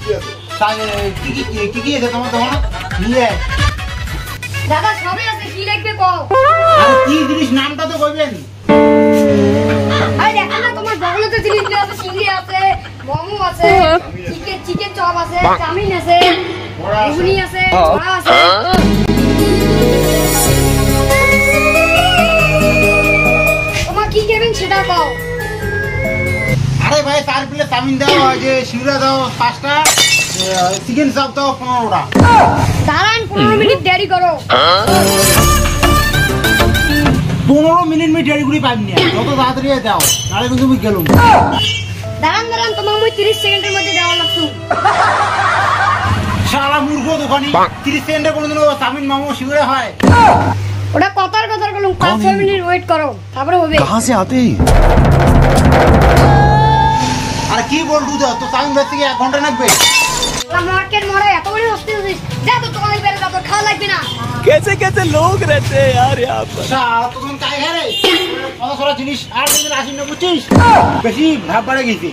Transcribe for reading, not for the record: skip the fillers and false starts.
কি কি আছে তোমার দোকানে নিয়ে দাদা সবই আছে কি লাগবে কও আর কি জিনিস নামটা তো কইবেন আরে দেখো না তোমার বগলে তো জিনিস আছে চিংড়ি আছে মোমো আছে চিকেন চপ আছে চাউমিন আছে ঘুগনি আছে বড়া আছে তোমার কি খাবেন সেটা কও আরে ভাই 4 প্লেট চাউমিন দাও যে শিউরা দাও 5টা চিকেন চপ দাও 15টা দাঁড়ান 15 মিনিট দেরি করো 15 মিনিট মে দেরি করে পাইনি যত তাড়াতাড়ি দাও নালে কিন্তু আমি গেলুম দাঁড়ান তোমার মই 30 সেকেন্ডের মধ্যে দেওয়া লাগতো শালা মূর্খ দোকানি 30 সেকেন্ডে কোনদিনও চাউমিন মোমো শিউরা হয় ওটা কথার বলুন 5 মিনিট ওয়েট করো তারপরে হবে कहां से आते हैं আর কি বলবো তো চাউমিন বেচতে কি 1 ঘন্টা লাগবে মার্কেট মোড়ে এত বড় হস্তি হইছিস যা তো তোমার বেরে যা তো খাওয়া লাগবে না कैसे कैसे लोग रहते हैं यार यहाँ पर শালা তুমি কাই হারে কত সারা জিনিস আর দিন আসিন না বুঝছিস বেশি ভাব বাড়ে গেছে